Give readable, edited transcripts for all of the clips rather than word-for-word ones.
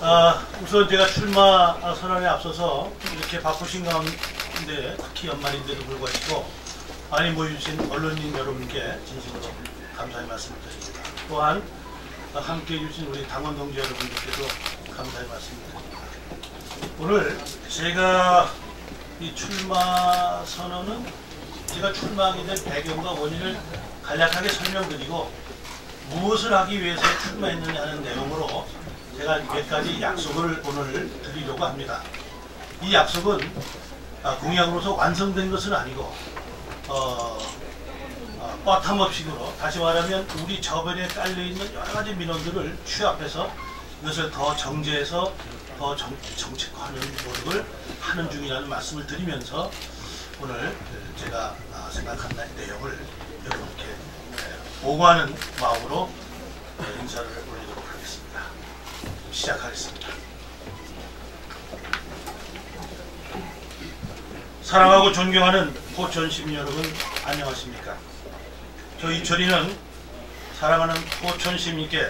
우선 제가 출마 선언에 앞서서 이렇게 바쁘신 가운데 특히 연말인데도 불구하고 많이 모여주신 언론인 여러분께 진심으로 감사의 말씀을 드립니다. 또한 함께해 주신 우리 당원 동지 여러분들께도 감사의 말씀을 드립니다. 오늘 제가 이 출마 선언은 제가 출마하게 된 배경과 원인을 간략하게 설명드리고 무엇을 하기 위해서 출마했느냐 하는 내용으로 제가 몇 가지 약속을 오늘 드리려고 합니다. 이 약속은 공약으로서 완성된 것은 아니고 뻗함없이로 다시 말하면 우리 저변에 깔려있는 여러가지 민원들을 취합해서 이것을 더 정제해서 더 정책화하는 노력을 하는 중이라는 말씀을 드리면서 오늘 제가 생각한 내용을 여러분께 보고하는 마음으로 인사를 올리도록 하겠습니다. 시작하겠습니다. 사랑하고 존경하는 포천 시민 여러분, 안녕하십니까? 저 이철이는 사랑하는 포천 시민께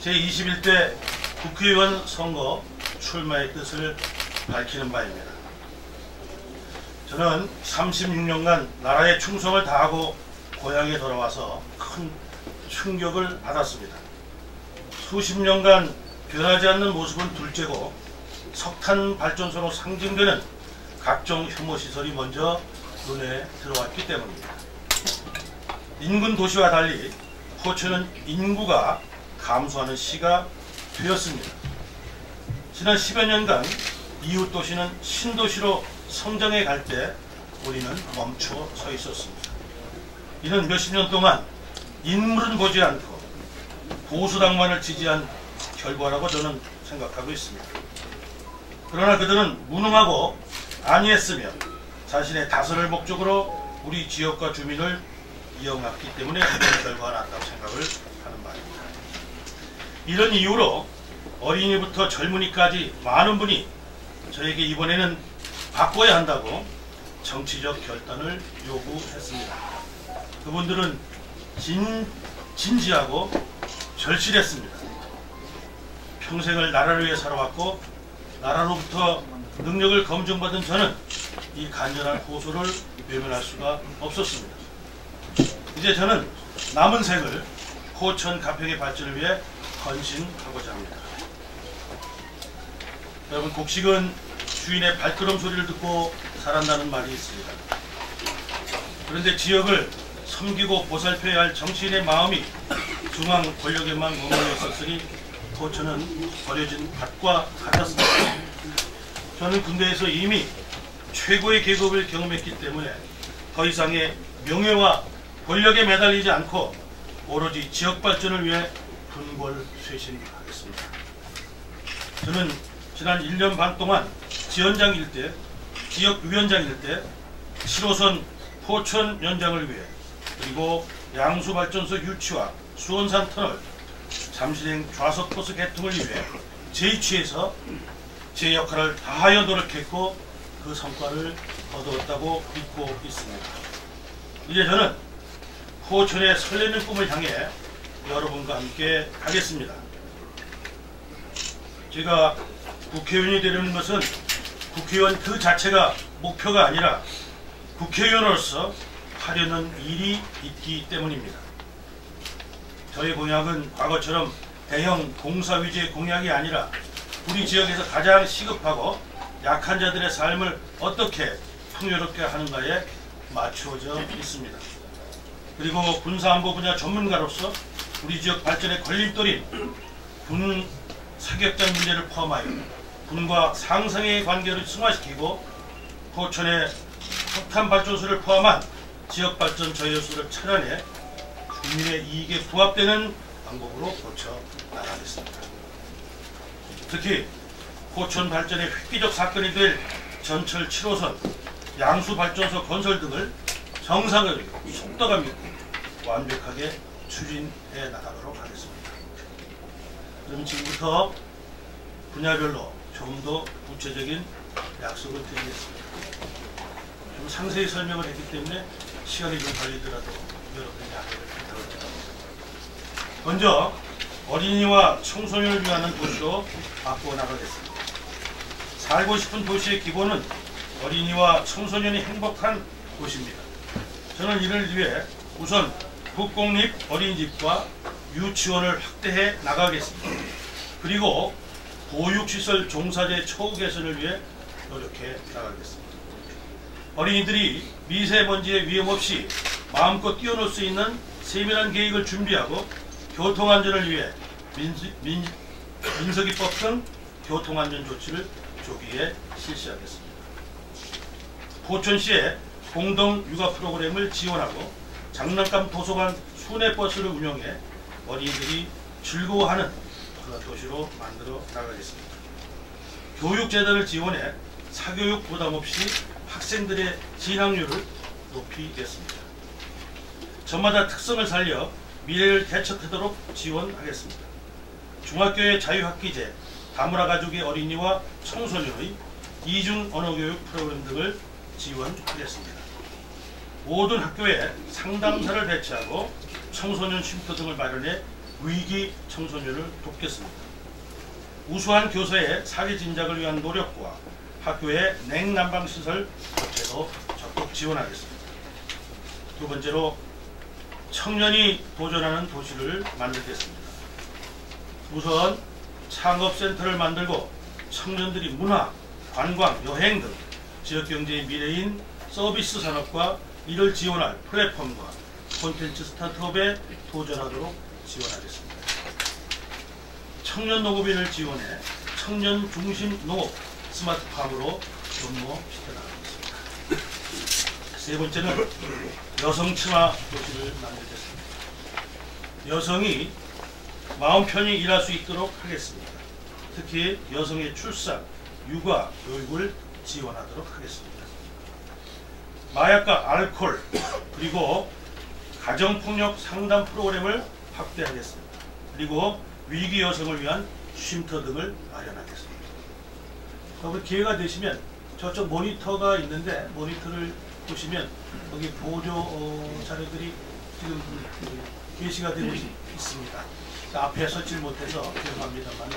제21대 국회의원 선거 출마의 뜻을 밝히는 바입니다. 저는 36년간 나라에 충성을 다하고 고향에 돌아와서 큰 충격을 받았습니다. 수십 년간 변하지 않는 모습은 둘째고 석탄 발전소로 상징되는 각종 혐오시설이 먼저 눈에 들어왔기 때문입니다. 인근 도시와 달리 포천은 인구가 감소하는 시가 되었습니다. 지난 10여 년간 이웃 도시는 신도시로 성장해 갈 때 우리는 멈춰 서 있었습니다. 이는 몇십 년 동안 인물은 보지 않고 보수당만을 지지한 결과라고 저는 생각하고 있습니다. 그러나 그들은 무능하고 안이했으며 자신의 다스릴 목적으로 우리 지역과 주민을 이용했기 때문에 이런 결과가 났다고 생각을 하는 바입니다. 이런 이유로 어린이부터 젊은이까지 많은 분이 저에게 이번에는 바꿔야 한다고 정치적 결단을 요구했습니다. 그분들은 진지하고 절실했습니다. 평생을 나라를 위해 살아왔고 나라로부터 능력을 검증받은 저는 이 간절한 호소를 외면할 수가 없었습니다. 이제 저는 남은 생을 포천 가평의 발전을 위해 헌신하고자 합니다. 여러분, 곡식은 주인의 발걸음 소리를 듣고 자란다는 말이 있습니다. 그런데 지역을 섬기고 보살펴야 할 정치인의 마음이 중앙 권력에만 머물러 있었으니 포천은 버려진 밭과 같았습니다. 저는 군대에서 이미 최고의 계급을 경험했기 때문에 더 이상의 명예와 권력에 매달리지 않고 오로지 지역 발전을 위해 분골쇄신하겠습니다. 저는 지난 1년 반 동안 지원장일 때, 지역위원장일 때 7호선 포천 연장을 위해 그리고 양수발전소 유치와 수원산 터널, 잠실행 좌석버스 개통을 위해 재취해서 제 역할을 다하여 노력했고 그 성과를 거두었다고 믿고 있습니다. 이제 저는 포천의 설레는 꿈을 향해 여러분과 함께 가겠습니다. 제가 국회의원이 되려는 것은 국회의원 그 자체가 목표가 아니라 국회의원으로서 하려는 일이 있기 때문입니다. 저의 공약은 과거처럼 대형 공사 위주의 공약이 아니라 우리 지역에서 가장 시급하고 약한 자들의 삶을 어떻게 풍요롭게 하는가에 맞추어져 있습니다. 그리고 군사안보 분야 전문가로서 우리 지역 발전의 걸림돌인 군 사격장 문제를 포함하여 군과 상생의 관계를 승화시키고 포천의 석탄 발전소를 포함한 지역 발전 저해요소를 차단해 국민의 이익에 부합되는 방법으로 고쳐 나가겠습니다. 특히 포천 발전의 획기적 사건이 될 전철 7호선, 양수발전소 건설 등을 정상적이고 속도감 있고 완벽하게 추진해 나가도록 하겠습니다. 그럼 지금부터 분야별로 좀 더 구체적인 약속을 드리겠습니다. 좀 상세히 설명을 했기 때문에 시간이 좀 걸리더라도 여러분의 양해를 부탁드립니다. 먼저 어린이와 청소년을 위한 도시로 바꿔 나가겠습니다. 살고 싶은 도시의 기본은 어린이와 청소년이 행복한 도시입니다. 저는 이를 위해 우선 국공립 어린이집과 유치원을 확대해 나가겠습니다. 그리고 보육시설 종사제 처우 개선을 위해 노력해 나가겠습니다. 어린이들이 미세먼지의 위험 없이 마음껏 뛰어놀 수 있는 세밀한 계획을 준비하고 교통안전을 위해 민석이법 등 교통안전 조치를 조기에 실시하겠습니다. 포천시에 공동 육아 프로그램을 지원하고 장난감 도서관 순회버스를 운영해 어린이들이 즐거워하는 그런 도시로 만들어 나가겠습니다. 교육재단을 지원해 사교육 부담 없이 학생들의 진학률을 높이겠습니다. 저마다 특성을 살려 미래를 대척하도록 지원하겠습니다. 중학교의 자유학기제, 다문화 가족의 어린이와 청소년의 이중 언어교육 프로그램 등을 지원하겠습니다. 모든 학교에 상담사를 배치하고 청소년 쉼터 등을 마련해 위기 청소년을 돕겠습니다. 우수한 교사의 사회 진작을 위한 노력과 학교의 냉난방시설 교체도 적극 지원하겠습니다. 두 번째로 청년이 도전하는 도시를 만들겠습니다. 우선 창업센터를 만들고 청년들이 문화, 관광, 여행 등 지역경제의 미래인 서비스 산업과 이를 지원할 플랫폼과 콘텐츠 스타트업에 도전하도록 지원하겠습니다. 청년 농업인을 지원해 청년 중심 농업 스마트팜으로 접목시켜나가겠습니다. 세 번째는 여성 친화 도시를 만들겠습니다. 여성이 마음 편히 일할 수 있도록 하겠습니다. 특히 여성의 출산, 육아, 교육을 지원하도록 하겠습니다. 마약과 알코올 그리고 가정폭력 상담 프로그램을 확대하겠습니다. 그리고 위기 여성을 위한 쉼터 등을 마련하겠습니다. 우리 기회가 되시면 저쪽 모니터가 있는데 모니터를 보시면 거기 보조 자료들이 지금 게시가 되고 있습니다. 앞에 서질 못해서 죄송합니다만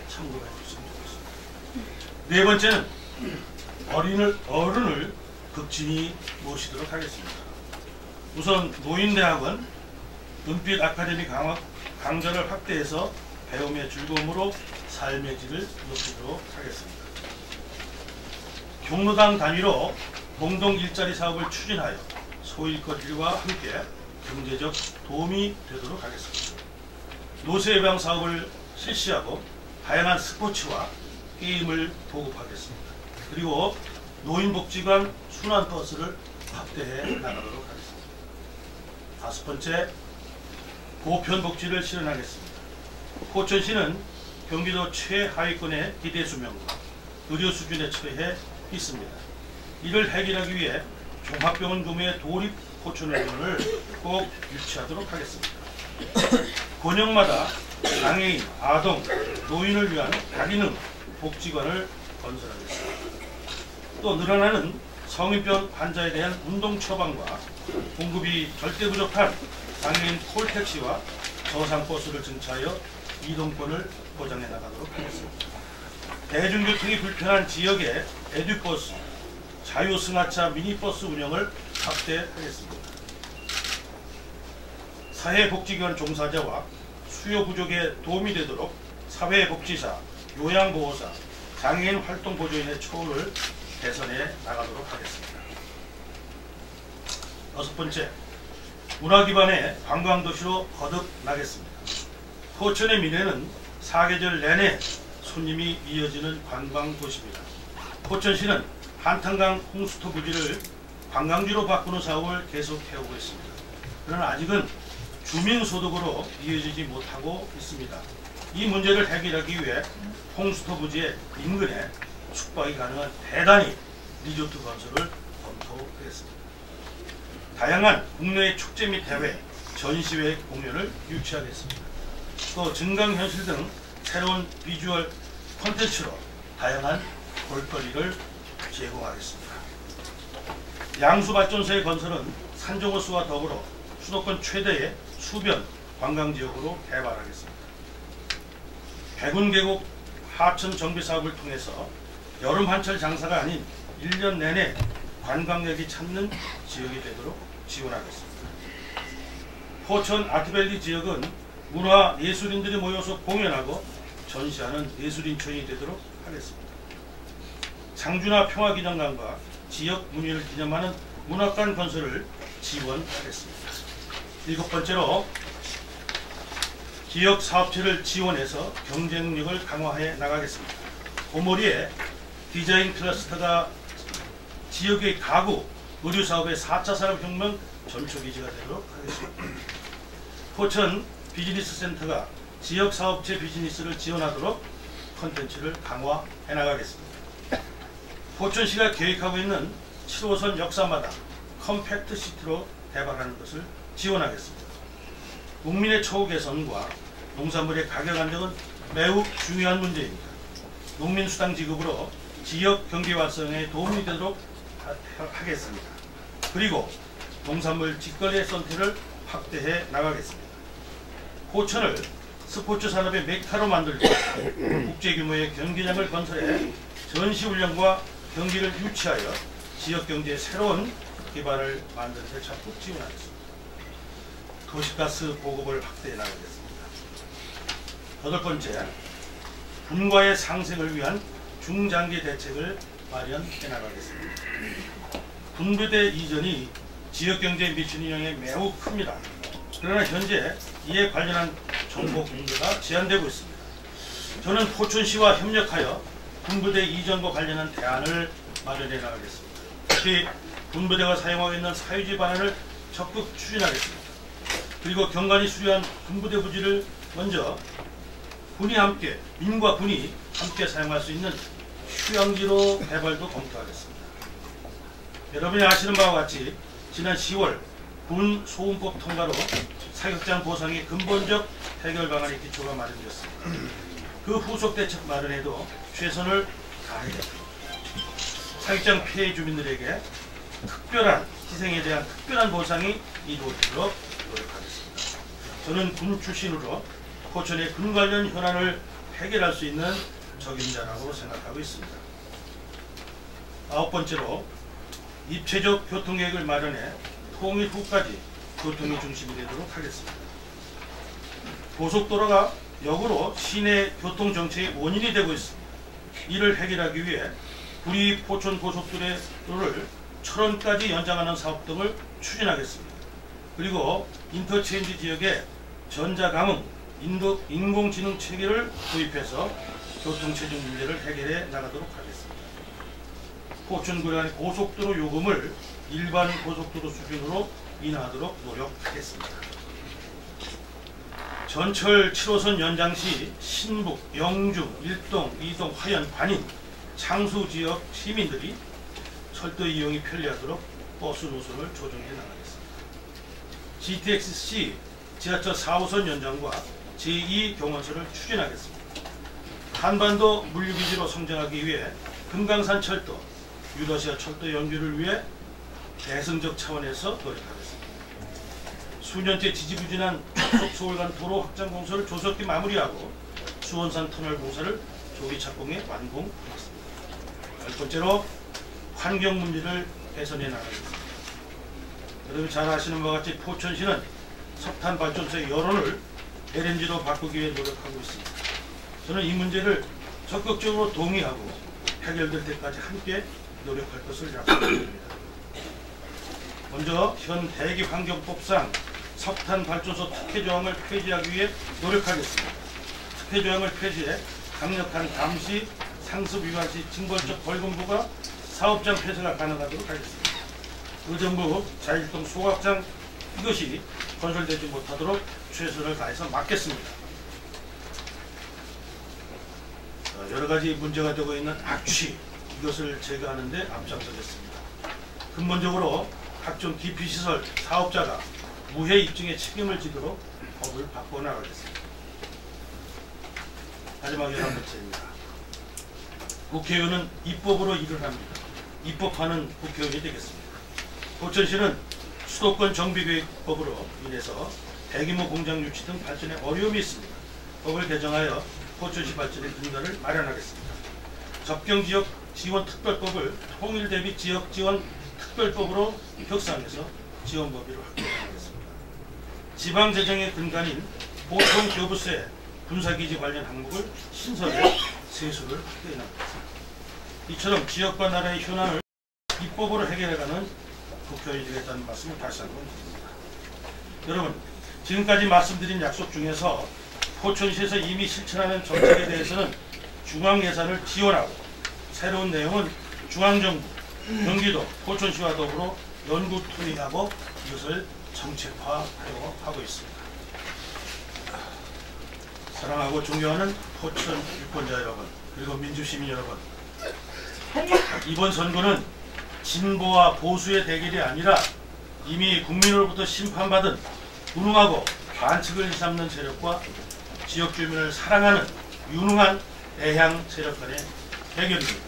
참고해 주시면 좋겠습니다. 네 번째는 어른을 극진히 모시도록 하겠습니다. 우선 노인대학원 은빛 아카데미 강좌를 확대해서 배움의 즐거움으로 삶의 질을 높이도록 하겠습니다. 경로당 단위로 공동 일자리 사업을 추진하여 소일거리와 함께 경제적 도움이 되도록 하겠습니다. 노쇠 예방 사업을 실시하고 다양한 스포츠와 게임을 보급하겠습니다. 그리고 노인복지관 순환버스를 확대해 나가도록 하겠습니다. 다섯 번째, 보편복지를 실현하겠습니다. 포천시는 경기도 최하위권의 기대 수명과 의료 수준에 처해 있습니다. 이를 해결하기 위해 종합병원 규모의 도립 포천의료원을 꼭 유치하도록 하겠습니다. 권역마다 장애인, 아동, 노인을 위한 다기능 복지관을 건설하겠습니다. 또 늘어나는 성인병 환자에 대한 운동 처방과 공급이 절대 부족한 장애인 콜택시와 저상버스를 증차하여 이동권을 보장해 나가도록 하겠습니다. 대중교통이 불편한 지역에 에듀버스, 자유승하차 미니버스 운영을 확대하겠습니다. 사회복지기관 종사자와 수요 부족에 도움이 되도록 사회복지사, 요양보호사, 장애인 활동보조인의 처우를 개선해 나가도록 하겠습니다. 여섯 번째, 문화 기반의 관광도시로 거듭나겠습니다. 포천의 미래는 사계절 내내 손님이 이어지는 관광도시입니다. 포천시는 한탄강 홍수토 부지를 관광지로 바꾸는 사업을 계속해오고 있습니다. 그러나 아직은 주민소득으로 이어지지 못하고 있습니다. 이 문제를 해결하기 위해 홍수토 부지의 인근에 숙박이 가능한 대단위 리조트 건설을 검토하겠습니다. 다양한 국내의 축제 및 대회, 전시회 공연을 유치하겠습니다. 또 증강현실 등 새로운 비주얼 콘텐츠로 다양한 볼거리를 제공하겠습니다. 양수발전소의 건설은 산정호수와 더불어 수도권 최대의 수변 관광지역으로 개발하겠습니다. 백운 계곡 하천 정비 사업을 통해서 여름 한철 장사가 아닌 1년 내내 관광객이 찾는 지역이 되도록 지원하겠습니다. 포천 아트밸리 지역은 문화 예술인들이 모여서 공연하고 전시하는 예술인촌이 되도록 하겠습니다. 장준하 평화기념관과 지역 문화를 기념하는 문학관 건설을 지원하겠습니다. 7번째로 지역 사업체를 지원해서 경쟁력을 강화해 나가겠습니다. 오모리에 디자인 클러스터가 지역의 가구, 의류 사업의 4차 산업혁명 전초기지가 되도록 하겠습니다. 포천 비즈니스 센터가 지역 사업체 비즈니스를 지원하도록 콘텐츠를 강화해 나가겠습니다. 포천시가 계획하고 있는 7호선 역사마다 컴팩트 시티로 개발하는 것을 지원하겠습니다. 국민의 처우 개선과 농산물의 가격 안정은 매우 중요한 문제입니다. 농민수당 지급으로 지역 경제 활성화에 도움이 되도록 하겠습니다. 그리고 농산물 직거래 선택을 확대해 나가겠습니다. 포천을 스포츠 산업의 메카로 만들고 국제규모의 경기장을 건설해 전시훈련과 경기를 유치하여 지역경제의 새로운 기반을 만드는 데 적극 지원하겠습니다. 도시가스 보급을 확대해 나가겠습니다. 8번째, 분과의 상생을 위한 중장기 대책을 마련해 나가겠습니다. 분부대 이전이 지역경제에 미치는 영향이 매우 큽니다. 그러나 현재 이에 관련한 정보 공개가 제한되고 있습니다. 저는 포천시와 협력하여 분부대 이전과 관련한 대안을 마련해 나가겠습니다. 특히 분부대가 사용하고 있는 사유지 반환을 적극 추진하겠습니다. 그리고 경관이 수리한 분부대 부지를 먼저 민과 군이 함께 사용할 수 있는 휴양지로 개발도 검토하겠습니다. 여러분이 아시는 바와 같이 지난 10월 군 소음법 통과로 사격장 보상의 근본적 해결 방안의 기초가 마련되었습니다. 그 후속 대책 마련에도 최선을 다하겠습니다. 사격장 피해 주민들에게 특별한 희생에 대한 특별한 보상이 이루어지도록 노력하겠습니다. 저는 군 출신으로 포천의 군 관련 현안을 해결할 수 있는 적임자라고 생각하고 있습니다. 9번째로 입체적 교통계획을 마련해 통일 후까지 교통의 중심이 되도록 하겠습니다. 고속도로가 역으로 시내 교통정체의 원인이 되고 있습니다. 이를 해결하기 위해 구리 포천 고속도로를 철원까지 연장하는 사업 등을 추진하겠습니다. 그리고 인터체인지 지역에 전자감응, 인공지능 체계를 도입해서 교통체증 문제를 해결해 나가도록 하겠습니다. 포천 구간의 고속도로 요금을 일반 고속도로 수준으로 인하하도록 노력하겠습니다. 전철 7호선 연장 시 신북, 영주, 일동, 이동, 화연, 관인, 창수 지역 시민들이 철도 이용이 편리하도록 버스 노선을 조정해 나가겠습니다. GTX-C 지하철 4호선 연장과 제2경원선을 추진하겠습니다. 한반도 물류기지로 성장하기 위해 금강산 철도, 유러시아 철도 연결을 위해 대승적 차원에서 노력하겠습니다. 수년째 지지부진한 서울 간 도로 확장 공사를 조속히 마무리하고 수원산 터널 공사를 조기 착공해 완공하겠습니다. 10번째로 환경 문제를 개선해 나가겠습니다. 여러분이 잘 아시는 바와 같이 포천시는 석탄 발전소의 여론을 LNG로 바꾸기 위해 노력하고 있습니다. 저는 이 문제를 적극적으로 동의하고 해결될 때까지 함께 노력할 것을 약속드립니다. 먼저 현 대기환경법상 석탄 발전소 특혜 조항을 폐지하기 위해 노력하겠습니다. 특혜 조항을 폐지해 강력한 감시, 상습 위반 시 징벌적 벌금 부과, 사업장 폐쇄가 가능하도록 하겠습니다. 의정부 자일동 소각장 이것이 건설되지 못하도록 최선을 다해서 막겠습니다. 여러 가지 문제가 되고 있는 악취 이것을 제거하는 데 앞장서겠습니다. 근본적으로 각종 기피시설 사업자가 무해 입증의 책임을 지도록 법을 바꿔나가겠습니다. 마지막 11번째입니다. 국회의원은 입법으로 일을 합니다. 입법하는 국회의원이 되겠습니다. 포천시는 수도권 정비계획법으로 인해서 대규모 공장 유치 등 발전에 어려움이 있습니다. 법을 개정하여 포천시 발전의 근간을 마련하겠습니다. 접경지역 지원특별법을 통일 대비 지역지원 특별법으로 혁상해서 지원 범위를 확대하겠습니다. 지방재정의 근간인 보통교부세 군사기지 관련 항목을 신설해 세수를 확대해 나가겠습니다. 이처럼 지역과 나라의 현안을 입법으로 해결해가는 국회의원이 되겠다는 말씀을 다시 한번 드립니다. 여러분, 지금까지 말씀드린 약속 중에서 포천시에서 이미 실천하는 정책에 대해서는 중앙 예산을 지원하고, 새로운 내용은 중앙정부, 경기도, 포천시와 더불어 연구 투입하고 이것을 정책화하려고 하고 있습니다. 사랑하고 존경하는 포천 유권자 여러분, 그리고 민주시민 여러분, 이번 선거는 진보와 보수의 대결이 아니라 이미 국민으로부터 심판받은 무능하고 반칙을 일삼는 세력과 지역 주민을 사랑하는 유능한 애향 세력 간의 대결입니다.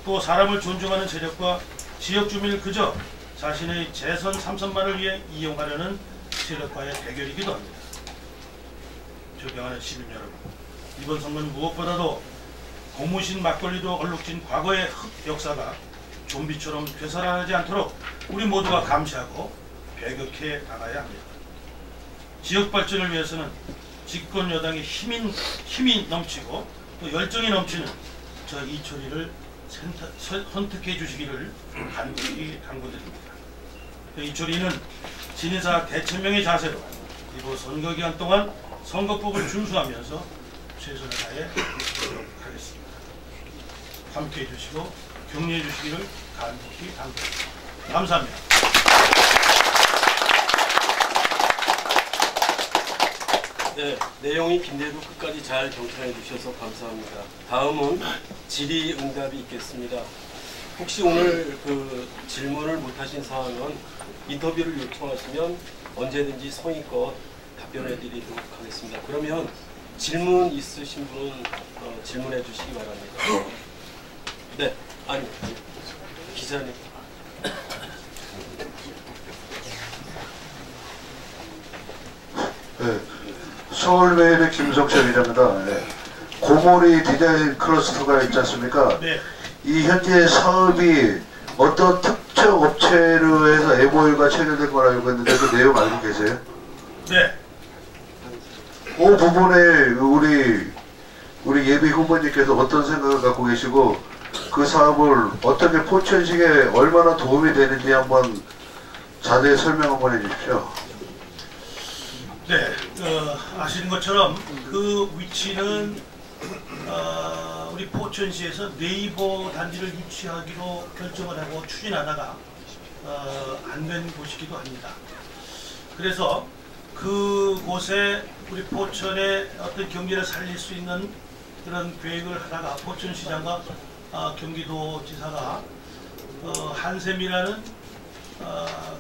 또 사람을 존중하는 세력과 지역 주민을 그저 자신의 재선 3선만을 위해 이용하려는 세력과의 대결이기도 합니다. 존경하는 시민 여러분, 이번 선거는 무엇보다도 고무신 막걸리로 얼룩진 과거의 흑 역사가 좀비처럼 되살아나지 않도록 우리 모두가 감시하고 배격해 나가야 합니다. 지역 발전을 위해서는 집권 여당의 힘이 넘치고 또 열정이 넘치는 저 이철이를 선택해 주시기를 간곡히 당부드립니다. 이철이는 진의사 대천명의 자세로 이번 선거 기간 동안 선거법을 준수하면서 최선을 다해 노력하겠습니다. 함께해 주시고 격려해 주시기를 간곡히 당부드립니다. 감사합니다. 네, 내용이 긴데도 끝까지 잘 경청해 주셔서 감사합니다. 다음은 질의응답이 있겠습니다. 혹시 오늘 그 질문을 못하신 사항은 인터뷰를 요청하시면 언제든지 성의껏 답변해 드리도록 하겠습니다. 그러면 질문 있으신 분은 질문해 주시기 바랍니다. 네, 아니, 기자님. 네, 서울메일의 김석철 기자입니다. 네. 고모리 디자인 클러스터가 있지 않습니까? 네. 이 현재 사업이 어떤 특정 업체로 해서 MOU가 체결된 걸 알고 있는데 그 내용 알고 계세요? 네. 그 부분에 우리 예비 후보님께서 어떤 생각을 갖고 계시고 그 사업을 어떻게 포천시에 얼마나 도움이 되는지 한번 자세히 설명 한번 해주십시오. 네, 아시는 것처럼 그 위치는 우리 포천시에서 네이버 단지를 유치하기로 결정을 하고 추진하다가 안 된 곳이기도 합니다. 그래서 그곳에 우리 포천의 어떤 경기를 살릴 수 있는 그런 계획을 하다가 포천시장과 경기도지사가 한샘이라는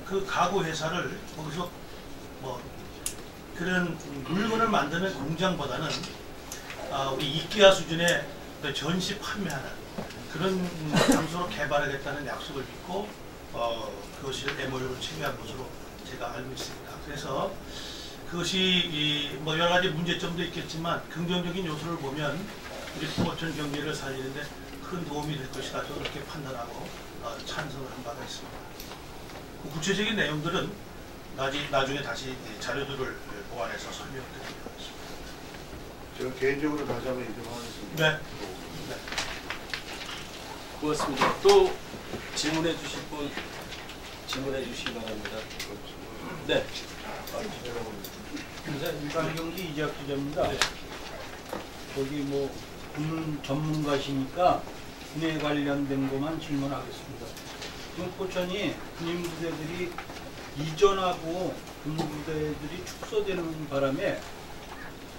그 가구 회사를 거기서 뭐 그런 물건을 만드는 공장보다는 우리 이케아 수준의 전시 판매하는 그런 장소로 개발하겠다는 약속을 믿고 그것을 MOU를 체결한 것으로 제가 알고 있습니다. 그래서 그것이 뭐 여러 가지 문제점도 있겠지만 긍정적인 요소를 보면 우리 포천 경기를 살리는데 큰 도움이 될 것이다. 저는 그렇게 판단하고 찬성을 한 바가 있습니다. 구체적인 내용들은 나중에 다시 자료들을 보완해서 설명드리겠습니다. 제가 개인적으로 다시 한번 인정하겠습니다. 네. 네. 고맙습니다. 또 질문해 주실 분 질문해 주시기 바랍니다. 네. 일반경기 이재학 기자입니다. 네. 거기 뭐 군 전문가시니까 군에 관련된 것만 질문하겠습니다. 지금 포천이 군인 부대들이 이전하고 군 부대들이 축소되는 바람에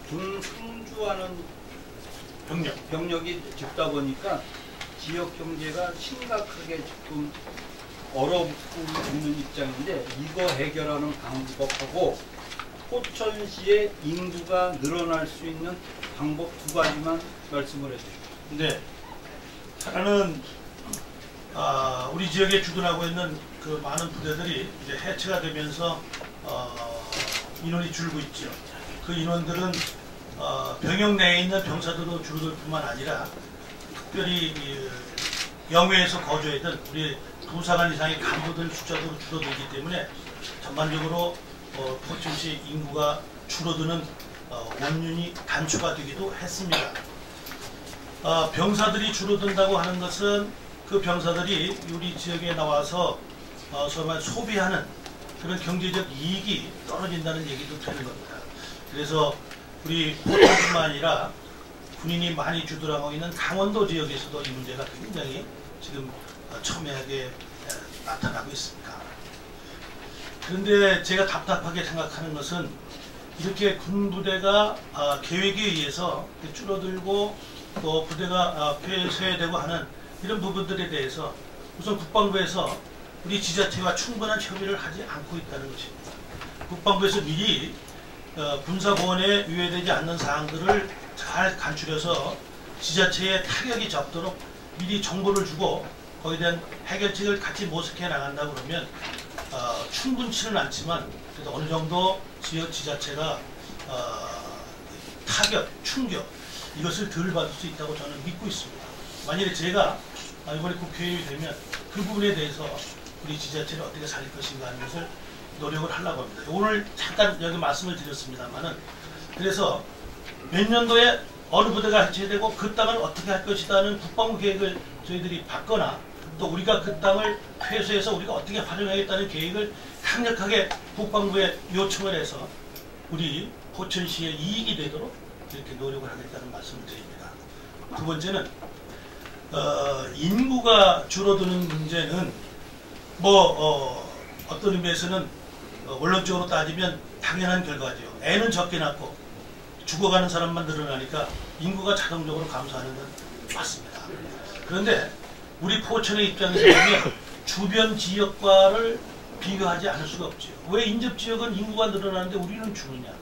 군 상주하는 병력이 적다 보니까 지역 경제가 심각하게 지금 얼어붙고 있는 입장인데 이거 해결하는 방법하고 포천시의 인구가 늘어날 수 있는 방법 두 가지만 말씀을 해주십시오. 네. 하나는 우리 지역에 주둔하고 있는 그 많은 부대들이 이제 해체가 되면서 인원이 줄고 있죠. 그 인원들은 병영 내에 있는 병사들도 줄어들 뿐만 아니라 특별히 영외에서 거주했던 우리 부사관 이상의 간부들 숫자도 줄어들기 때문에 전반적으로 포천시 인구가 줄어드는 원인이 단초가 되기도 했습니다. 병사들이 줄어든다고 하는 것은 그 병사들이 우리 지역에 나와서 소위 말 소비하는 그런 경제적 이익이 떨어진다는 얘기도 되는 겁니다. 그래서 우리 포천뿐만 아니라 군인이 많이 주둔하고 있는 강원도 지역에서도 이 문제가 굉장히 지금 첨예하게 나타나고 있습니다. 그런데 제가 답답하게 생각하는 것은 이렇게 군부대가 계획에 의해서 줄어들고 또 부대가 폐쇄되고 하는 이런 부분들에 대해서 우선 국방부에서 우리 지자체와 충분한 협의를 하지 않고 있다는 것입니다. 국방부에서 미리 군사보안에 위배되지 않는 사항들을 잘 간추려서 지자체에 타격이 적도록 미리 정보를 주고 거기에 대한 해결책을 같이 모색해 나간다고 그러면 충분치는 않지만 그래도 어느 정도 지역 지자체가 타격, 충격 이것을 덜 받을 수 있다고 저는 믿고 있습니다. 만약에 제가 이번에 국회의원이 되면 그 부분에 대해서 우리 지자체를 어떻게 살릴 것인가 하는 것을 노력을 하려고 합니다. 오늘 잠깐 여기 말씀을 드렸습니다만은 그래서 몇 년도에 어느 부대가 해체되고 그 땅을 어떻게 할 것이다는 국방부 계획을 저희들이 받거나 또 우리가 그 땅을 회수해서 우리가 어떻게 활용하겠다는 계획을 강력하게 국방부에 요청을 해서 우리 포천시의 이익이 되도록 이렇게 노력을 하겠다는 말씀을 드립니다. 두 번째는 인구가 줄어드는 문제는 어떤 의미에서는 원론적으로 따지면 당연한 결과죠. 애는 적게 낳고 죽어가는 사람만 늘어나니까 인구가 자동적으로 감소하는 건 맞습니다. 그런데 우리 포천의 입장에서 보면 주변 지역과를 비교하지 않을 수가 없죠. 왜 인접지역은 인구가 늘어나는데 우리는 죽느냐.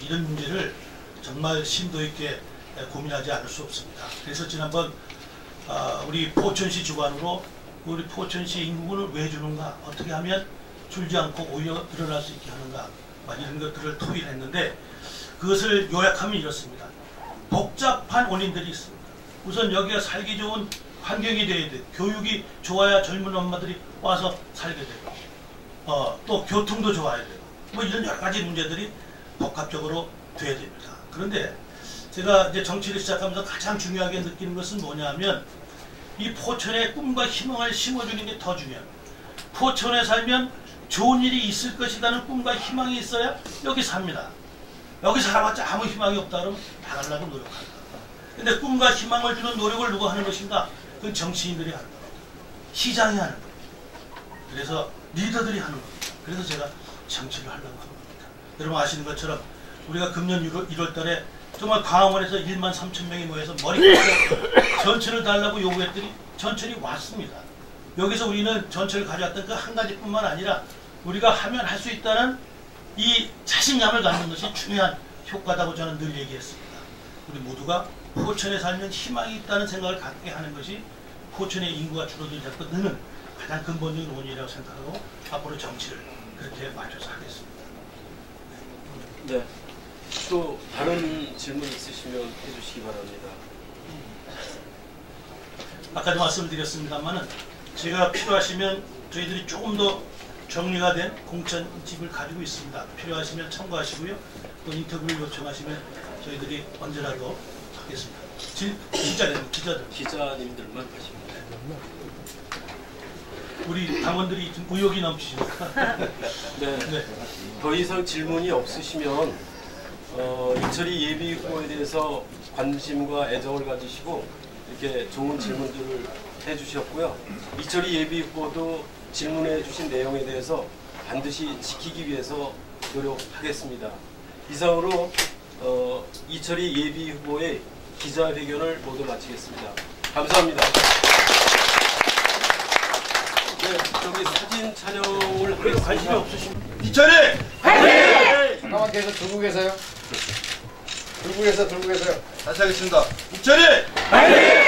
이런 문제를 정말 심도 있게 고민하지 않을 수 없습니다. 그래서 지난번 우리 포천시 주관으로 우리 포천시 인구군을 왜 주는가, 어떻게 하면 줄지 않고 오히려 늘어날 수 있게 하는가, 이런 것들을 토의했는데 그것을 요약하면 이렇습니다. 복잡한 원인들이 있습니다. 우선 여기가 살기 좋은 환경이 돼야 돼요. 교육이 좋아야 젊은 엄마들이 와서 살게 되고 또 교통도 좋아야 돼요. 이런 여러 가지 문제들이 복합적으로 돼야 됩니다. 그런데 제가 이제 정치를 시작하면서 가장 중요하게 느끼는 것은 뭐냐면 이 포천의 꿈과 희망을 심어주는 게 더 중요합니다. 포천에 살면 좋은 일이 있을 것이라는 꿈과 희망이 있어야 여기 삽니다. 여기 살아봤자 아무 희망이 없다 그러면 나가려고 노력한다. 근데 꿈과 희망을 주는 노력을 누가 하는 것인가? 그건 정치인들이 하는 겁니다. 시장이 하는 겁니다. 그래서 리더들이 하는 겁니다. 그래서 제가 정치를 하려고 하는 겁니다. 여러분 아시는 것처럼 우리가 금년 1월 달에 정말 광화문에서 1만 3천 명이 모여서 머리카락 전철을 달라고 요구했더니 전철이 왔습니다. 여기서 우리는 전철을 가져왔던 그 한 가지뿐만 아니라 우리가 하면 할 수 있다는 이 자신감을 갖는 것이 중요한 효과다고 저는 늘 얘기했습니다. 우리 모두가 포천에 살면 희망이 있다는 생각을 갖게 하는 것이 포천의 인구가 줄어들지 않고 느는 가장 근본적인 원인이라고 생각하고 앞으로 정치를 그렇게 맞춰서 하겠습니다. 네. 또 다른 질문 있으시면 해주시기 바랍니다. 아까도 말씀드렸습니다만은 제가 필요하시면 저희들이 조금 더 정리가 된 공천집을 가지고 있습니다. 필요하시면 참고하시고요. 또 인터뷰를 요청하시면 저희들이 언제라도 하겠습니다. 기자님들만 하시면 돼요. 우리 당원들이 좀 의욕이 넘치십니다. 네. 네. 더 이상 질문이 없으시면 이철희 예비 후보에 대해서 관심과 애정을 가지시고 이렇게 좋은 질문들을 해주셨고요. 이철희 예비 후보도 질문해 주신 내용에 대해서 반드시 지키기 위해서 노력하겠습니다. 이상으로 이철희 예비 후보의 기자회견을 모두 마치겠습니다. 감사합니다. 네, 저기 사진 촬영을 하겠습니다. 관심이 없으신 이철희! 화이팅! 잠깐만 계속 들고 계세요. 들고 계세요. 다시 하겠습니다. 이철희! 화이팅!